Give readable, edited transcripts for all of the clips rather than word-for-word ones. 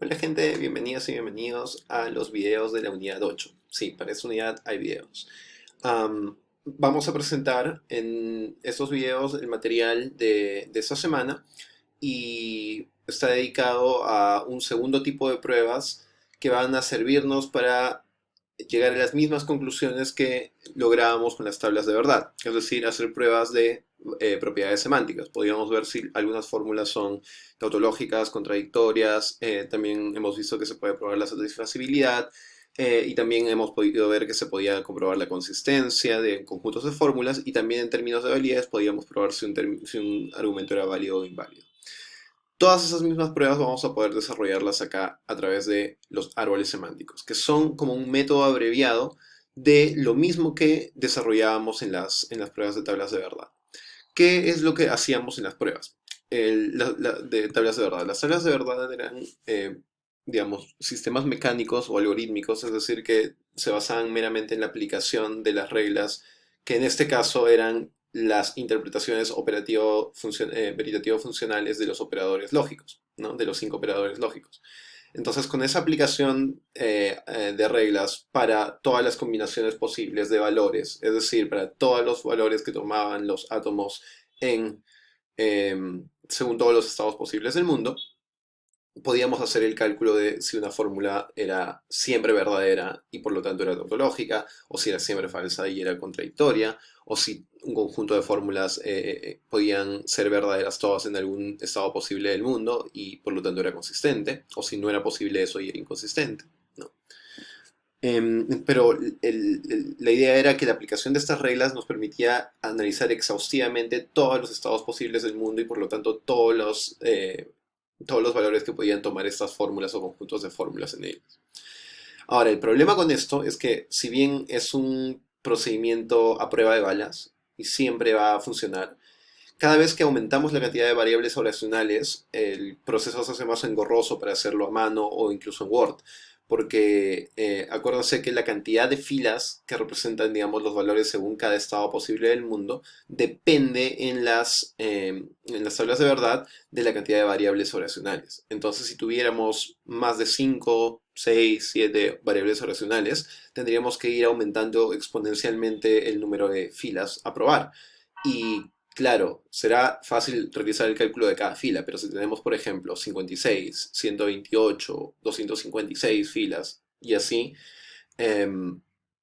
Hola gente, bienvenidas y bienvenidos a los videos de la unidad 8. Sí, para esta unidad hay videos. Vamos a presentar en estos videos el material de esta semana y está dedicado a un segundo tipo de pruebas que van a servirnos para llegar a las mismas conclusiones que lográbamos con las tablas de verdad, es decir, hacer pruebas de propiedades semánticas. Podríamos ver si algunas fórmulas son tautológicas, contradictorias, también hemos visto que se puede probar la satisfacibilidad, y también hemos podido ver que se podía comprobar la consistencia de conjuntos de fórmulas, y también en términos de validez podíamos probar si un argumento era válido o inválido. Todas esas mismas pruebas vamos a poder desarrollarlas acá a través de los árboles semánticos, que son como un método abreviado de lo mismo que desarrollábamos en las pruebas de tablas de verdad. ¿Qué es lo que hacíamos en las pruebas de tablas de verdad? Las tablas de verdad eran, digamos, sistemas mecánicos o algorítmicos, es decir, que se basaban meramente en la aplicación de las reglas, que en este caso eran las interpretaciones veritativo-funcionales de los operadores lógicos, ¿no? De los 5 operadores lógicos. Entonces, con esa aplicación de reglas para todas las combinaciones posibles de valores, es decir, para todos los valores que tomaban los átomos en, según todos los estados posibles del mundo, podíamos hacer el cálculo de si una fórmula era siempre verdadera y por lo tanto era tautológica, o si era siempre falsa y era contradictoria, o si un conjunto de fórmulas podían ser verdaderas todas en algún estado posible del mundo y por lo tanto era consistente, o si no era posible eso y era inconsistente, ¿no? Pero la idea era que la aplicación de estas reglas nos permitía analizar exhaustivamente todos los estados posibles del mundo y por lo tanto todos los valores que podían tomar estas fórmulas o conjuntos de fórmulas en ellas. Ahora, el problema con esto es que si bien es un procedimiento a prueba de balas y siempre va a funcionar, cada vez que aumentamos la cantidad de variables oracionales, el proceso se hace más engorroso para hacerlo a mano o incluso en Word. Porque acuérdense que la cantidad de filas que representan, digamos, los valores según cada estado posible del mundo depende en las tablas de verdad de la cantidad de variables oracionales. Entonces, si tuviéramos más de 5, 6, 7 variables oracionales, tendríamos que ir aumentando exponencialmente el número de filas a probar. Y claro, será fácil realizar el cálculo de cada fila, pero si tenemos, por ejemplo, 56, 128, 256 filas y así, em,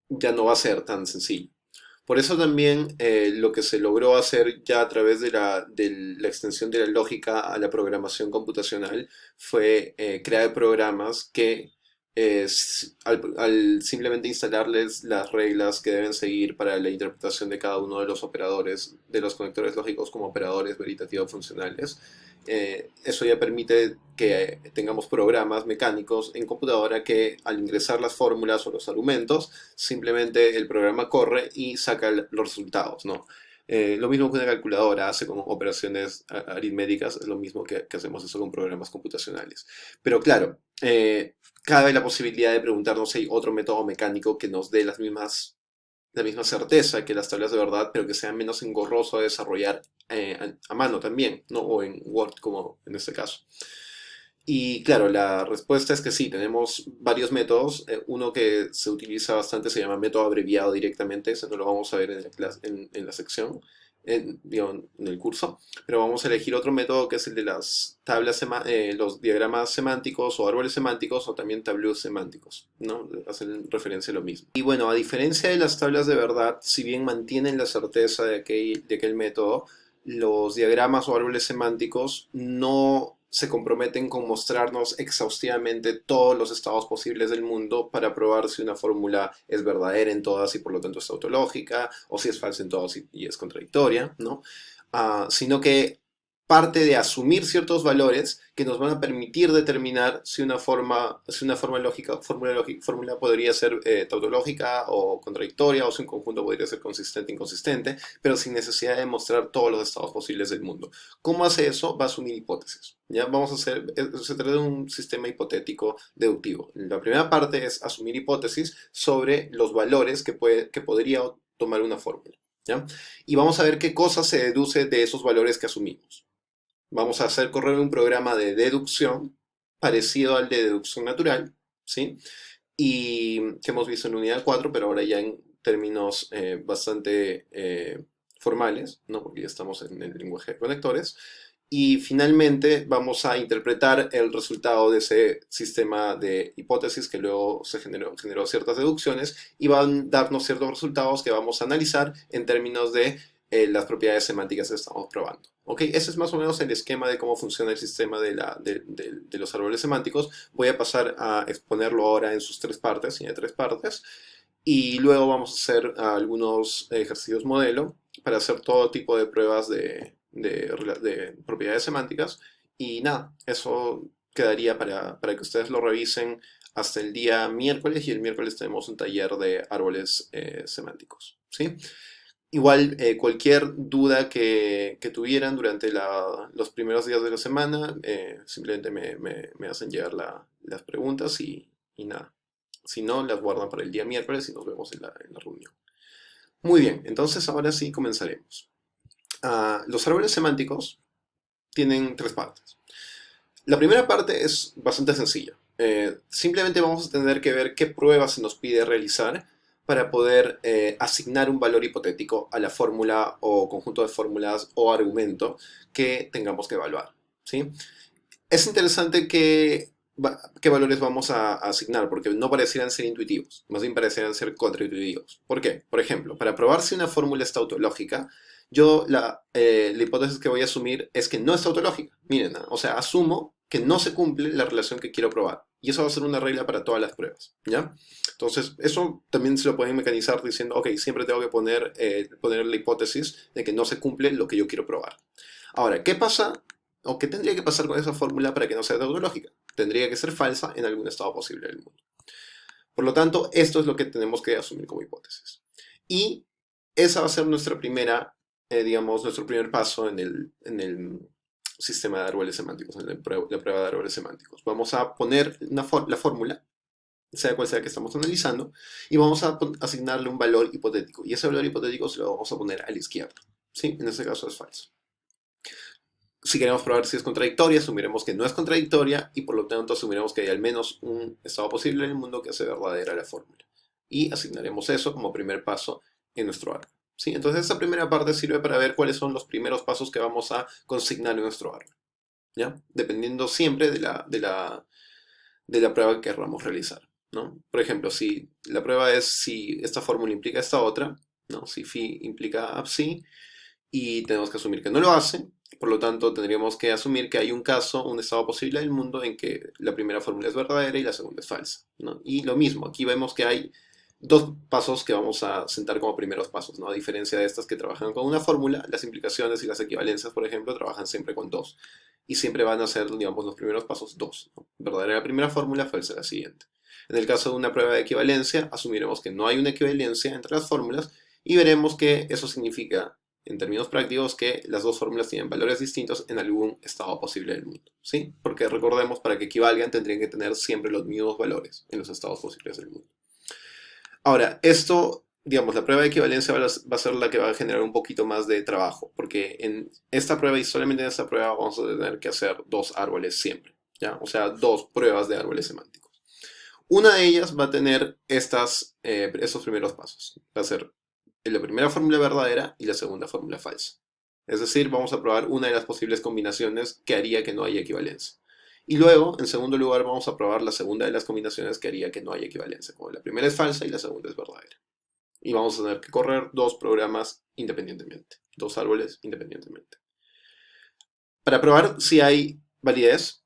ya no va a ser tan sencillo. Por eso también lo que se logró hacer ya a través de la extensión de la lógica a la programación computacional fue crear programas que al simplemente instalarles las reglas que deben seguir para la interpretación de cada uno de los operadores, de los conectores lógicos como operadores veritativos funcionales, eso ya permite que tengamos programas mecánicos en computadora que al ingresar las fórmulas o los argumentos, simplemente el programa corre y saca los resultados, ¿no? Lo mismo que una calculadora hace con operaciones aritméticas, es lo mismo que hacemos eso con programas computacionales. Pero claro, cabe la posibilidad de preguntarnos si hay otro método mecánico que nos dé la misma certeza que las tablas de verdad, pero que sea menos engorroso a desarrollar a mano también, ¿no? O en Word, como en este caso. Y claro, la respuesta es que sí, tenemos varios métodos. Uno que se utiliza bastante se llama método abreviado directamente, eso no lo vamos a ver en la sección, digo, en el curso, pero vamos a elegir otro método que es el de las los diagramas semánticos o árboles semánticos o también tableros semánticos, ¿no? Hacen referencia a lo mismo. Y bueno, a diferencia de las tablas de verdad, si bien mantienen la certeza de aquel método, los diagramas o árboles semánticos no se comprometen con mostrarnos exhaustivamente todos los estados posibles del mundo para probar si una fórmula es verdadera en todas y por lo tanto es tautológica, o si es falsa en todas y es contradictoria, ¿no? Sino que parte de asumir ciertos valores que nos van a permitir determinar si una fórmula podría ser tautológica o contradictoria, o si un conjunto podría ser consistente o inconsistente, pero sin necesidad de mostrar todos los estados posibles del mundo. ¿Cómo hace eso? Va a asumir hipótesis. ¿Ya? Se trata de un sistema hipotético deductivo. La primera parte es asumir hipótesis sobre los valores que podría tomar una fórmula. ¿Ya? Y vamos a ver qué cosa se deduce de esos valores que asumimos. Vamos a hacer correr un programa de deducción parecido al de deducción natural, ¿sí? Y que hemos visto en unidad 4, pero ahora ya en términos bastante formales, ¿no? Porque ya estamos en el lenguaje de conectores. Y finalmente vamos a interpretar el resultado de ese sistema de hipótesis que luego generó ciertas deducciones y van a darnos ciertos resultados que vamos a analizar en términos de las propiedades semánticas que estamos probando. ¿Ok? Ese es más o menos el esquema de cómo funciona el sistema de los árboles semánticos. Voy a pasar a exponerlo ahora en sus tres partes, tiene tres partes, y luego vamos a hacer algunos ejercicios modelo para hacer todo tipo de pruebas de propiedades semánticas. Y nada, eso quedaría para que ustedes lo revisen hasta el día miércoles, y el miércoles tenemos un taller de árboles semánticos, ¿sí? Igual, cualquier duda que tuvieran durante los primeros días de la semana, simplemente me hacen llegar las preguntas y nada. Si no, las guardan para el día miércoles y nos vemos en la reunión. Muy bien, entonces ahora sí comenzaremos. Los árboles semánticos tienen tres partes. La primera parte es bastante sencilla. Simplemente vamos a tener que ver qué pruebas se nos pide realizar para poder asignar un valor hipotético a la fórmula o conjunto de fórmulas o argumento que tengamos que evaluar, ¿sí? Es interesante qué valores vamos a asignar, porque no parecieran ser intuitivos, más bien parecieran ser contraintuitivos. ¿Por qué? Por ejemplo, para probar si una fórmula es tautológica, yo la hipótesis que voy a asumir es que no es tautológica. Miren, o sea, asumo que no se cumple la relación que quiero probar. Y eso va a ser una regla para todas las pruebas, ¿ya? Entonces, eso también se lo pueden mecanizar diciendo, ok, siempre tengo que poner la hipótesis de que no se cumple lo que yo quiero probar. Ahora, ¿qué pasa o qué tendría que pasar con esa fórmula para que no sea tautológica? Tendría que ser falsa en algún estado posible del mundo. Por lo tanto, esto es lo que tenemos que asumir como hipótesis. Y esa va a ser nuestra primera, digamos, nuestro primer paso en el sistema de árboles semánticos, en la prueba de árboles semánticos. Vamos a poner la fórmula, sea cual sea que estamos analizando, y vamos a asignarle un valor hipotético. Y ese valor hipotético se lo vamos a poner a la izquierda, ¿sí? En este caso es falso. Si queremos probar si es contradictoria, asumiremos que no es contradictoria y por lo tanto asumiremos que hay al menos un estado posible en el mundo que hace verdadera la fórmula. Y asignaremos eso como primer paso en nuestro árbol, ¿sí? Entonces esta primera parte sirve para ver cuáles son los primeros pasos que vamos a consignar en nuestro árbol, ¿ya? Dependiendo siempre de la prueba que queramos realizar, ¿no? Por ejemplo, si la prueba es si esta fórmula implica esta otra, ¿no? Si phi implica psi, y tenemos que asumir que no lo hace. Por lo tanto, tendríamos que asumir que hay un caso, un estado posible del mundo en que la primera fórmula es verdadera y la segunda es falsa, ¿no? Y lo mismo, aquí vemos que hay dos pasos que vamos a sentar como primeros pasos, ¿no? A diferencia de estas que trabajan con una fórmula, las implicaciones y las equivalencias, por ejemplo, trabajan siempre con dos. Y siempre van a ser, digamos, los primeros pasos dos, ¿no? Verdadera la primera fórmula, falsa la siguiente. En el caso de una prueba de equivalencia, asumiremos que no hay una equivalencia entre las fórmulas y veremos que eso significa, en términos prácticos, que las dos fórmulas tienen valores distintos en algún estado posible del mundo, ¿sí? Porque recordemos, para que equivalgan tendrían que tener siempre los mismos valores en los estados posibles del mundo. Ahora, esto, digamos, la prueba de equivalencia va a ser la que va a generar un poquito más de trabajo, porque en esta prueba y solamente en esta prueba vamos a tener que hacer dos árboles siempre, ¿ya? O sea, dos pruebas de árboles semánticos. Una de ellas va a tener estos primeros pasos. Va a ser la primera fórmula verdadera y la segunda fórmula falsa. Es decir, vamos a probar una de las posibles combinaciones que haría que no haya equivalencia. Y luego, en segundo lugar, vamos a probar la segunda de las combinaciones que haría que no haya equivalencia. Como la primera es falsa y la segunda es verdadera. Y vamos a tener que correr dos programas independientemente. Dos árboles independientemente. Para probar si hay validez,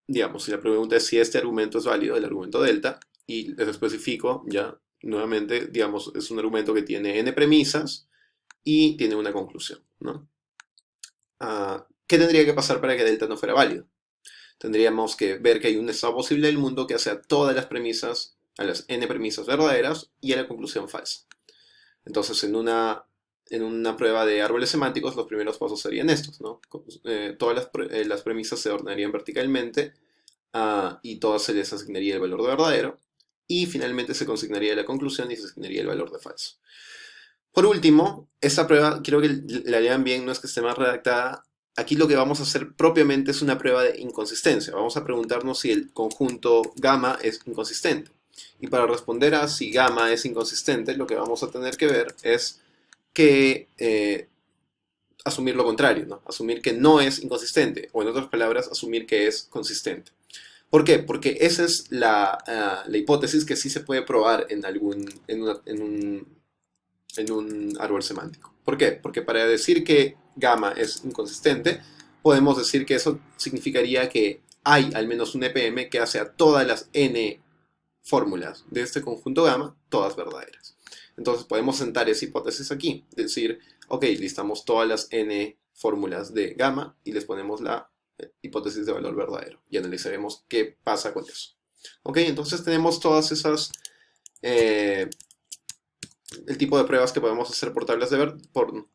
digamos, si la pregunta es si este argumento es válido, el argumento delta, y les especifico ya nuevamente, digamos, es un argumento que tiene n premisas y tiene una conclusión, ¿no? ¿Qué tendría que pasar para que delta no fuera válido? Tendríamos que ver que hay un estado posible del mundo que hace a todas las premisas, a las n premisas verdaderas y a la conclusión falsa. Entonces, en una prueba de árboles semánticos, los primeros pasos serían estos, ¿no? Todas las premisas se ordenarían verticalmente y todas se les asignaría el valor de verdadero. Y finalmente se consignaría la conclusión y se asignaría el valor de falso. Por último, esta prueba, quiero que la lean bien, no es que esté mal redactada, aquí lo que vamos a hacer propiamente es una prueba de inconsistencia. Vamos a preguntarnos si el conjunto gamma es inconsistente. Y para responder a si gamma es inconsistente, lo que vamos a tener que ver es que asumir lo contrario, ¿no? Asumir que no es inconsistente, o en otras palabras, asumir que es consistente. ¿Por qué? Porque esa es la hipótesis que sí se puede probar en un árbol semántico. ¿Por qué? Porque para decir que gamma es inconsistente, podemos decir que eso significaría que hay al menos un EPM que hace a todas las n fórmulas de este conjunto gamma, todas verdaderas. Entonces podemos sentar esa hipótesis aquí, decir, ok, listamos todas las n fórmulas de gamma y les ponemos la hipótesis de valor verdadero y analizaremos qué pasa con eso. Ok, entonces tenemos todas esas, el tipo de pruebas que podemos hacer por tablas por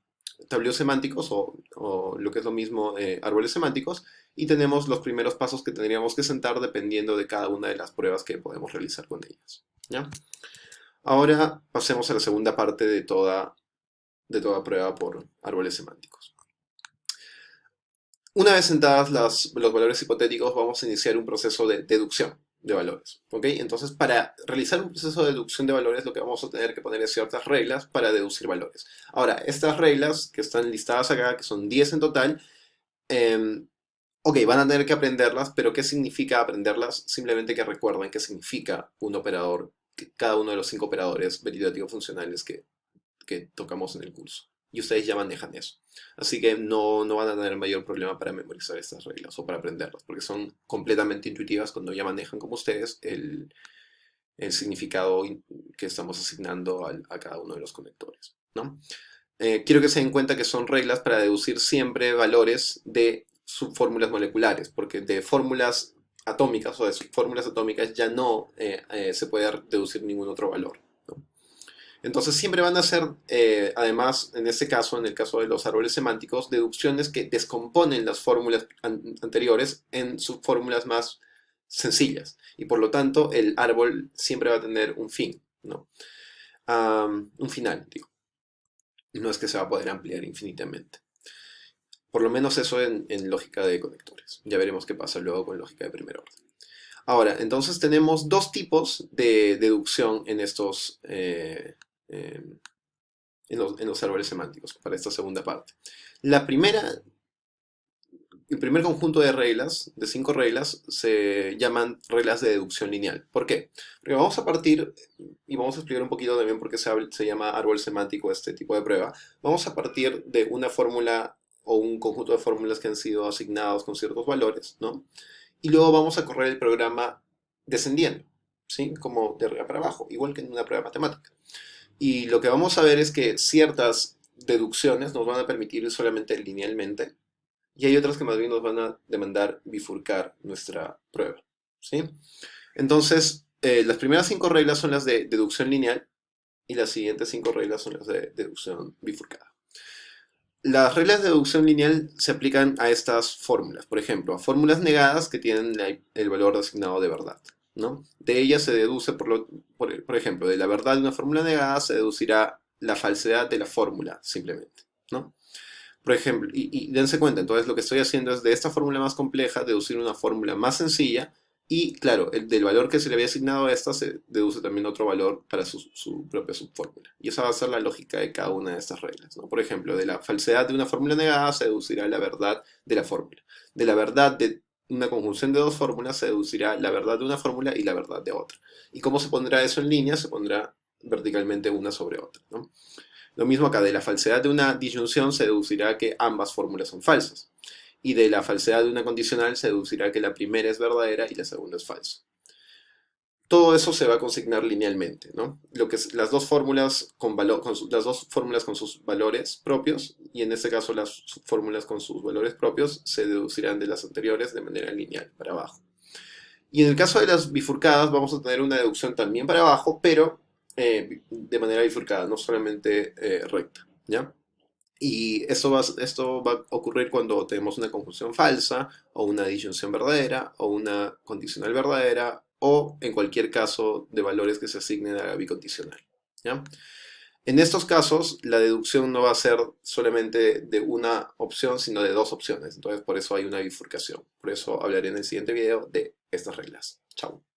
tableros semánticos o lo que es lo mismo árboles semánticos, y tenemos los primeros pasos que tendríamos que sentar dependiendo de cada una de las pruebas que podemos realizar con ellas. ¿Ya? Ahora pasemos a la segunda parte de toda prueba por árboles semánticos. Una vez sentadas los valores hipotéticos, vamos a iniciar un proceso de deducción de valores. ¿Ok? Entonces, para realizar un proceso de deducción de valores, lo que vamos a tener que poner es ciertas reglas para deducir valores. Ahora, estas reglas que están listadas acá, que son 10 en total, ok, van a tener que aprenderlas, pero ¿qué significa aprenderlas? Simplemente que recuerden qué significa un operador, cada uno de los 5 operadores veritativos funcionales que tocamos en el curso. Y ustedes ya manejan eso. Así que no van a tener mayor problema para memorizar estas reglas o para aprenderlas, porque son completamente intuitivas cuando ya manejan como ustedes el significado que estamos asignando a cada uno de los conectores, ¿no? Quiero que se den cuenta que son reglas para deducir siempre valores de subfórmulas moleculares, porque de fórmulas atómicas o de subfórmulas atómicas ya no se puede deducir ningún otro valor, ¿no? Entonces siempre van a ser, además, en este caso, en el caso de los árboles semánticos, deducciones que descomponen las fórmulas anteriores en subfórmulas más sencillas. Y por lo tanto, el árbol siempre va a tener un fin, ¿no? Un final, digo. No es que se va a poder ampliar infinitamente. Por lo menos eso en lógica de conectores. Ya veremos qué pasa luego con lógica de primer orden. Ahora, entonces tenemos dos tipos de deducción en estos en los árboles semánticos para esta segunda parte. El primer conjunto de reglas, de 5 reglas, se llaman reglas de deducción lineal. ¿Por qué? Porque vamos a partir, y vamos a explicar un poquito también por qué se llama árbol semántico este tipo de prueba. Vamos a partir de una fórmula o un conjunto de fórmulas que han sido asignados con ciertos valores, ¿no? Y luego vamos a correr el programa descendiendo, ¿sí? Como de arriba para abajo, igual que en una prueba matemática. Y lo que vamos a ver es que ciertas deducciones nos van a permitir ir solamente linealmente, y hay otras que más bien nos van a demandar bifurcar nuestra prueba, ¿sí? Entonces, las primeras 5 reglas son las de deducción lineal y las siguientes 5 reglas son las de deducción bifurcada. Las reglas de deducción lineal se aplican a estas fórmulas, por ejemplo, a fórmulas negadas que tienen el valor asignado de verdad, ¿no? De ellas se deduce, por ejemplo, de la verdad de una fórmula negada se deducirá la falsedad de la fórmula, simplemente, ¿no? Por ejemplo, y dense cuenta, entonces lo que estoy haciendo es de esta fórmula más compleja deducir una fórmula más sencilla y, claro, del valor que se le había asignado a esta se deduce también otro valor para su propia subfórmula. Y esa va a ser la lógica de cada una de estas reglas, ¿no? Por ejemplo, de la falsedad de una fórmula negada se deducirá la verdad de la fórmula. De la verdad de una conjunción de dos fórmulas se deducirá la verdad de una fórmula y la verdad de otra. ¿Y cómo se pondrá eso en línea? Se pondrá verticalmente una sobre otra, ¿no? Lo mismo acá, de la falsedad de una disyunción se deducirá que ambas fórmulas son falsas. Y de la falsedad de una condicional se deducirá que la primera es verdadera y la segunda es falsa. Todo eso se va a consignar linealmente, ¿no? Las dos fórmulas con sus valores propios, y en este caso las fórmulas con sus valores propios, se deducirán de las anteriores de manera lineal, para abajo. Y en el caso de las bifurcadas vamos a tener una deducción también para abajo, pero de manera bifurcada, no solamente recta, ¿ya? Y esto va a ocurrir cuando tenemos una conjunción falsa, o una disyunción verdadera, o una condicional verdadera, o en cualquier caso de valores que se asignen a la bicondicional, ¿ya? En estos casos, la deducción no va a ser solamente de una opción, sino de dos opciones. Entonces, por eso hay una bifurcación. Por eso hablaré en el siguiente video de estas reglas. Chao.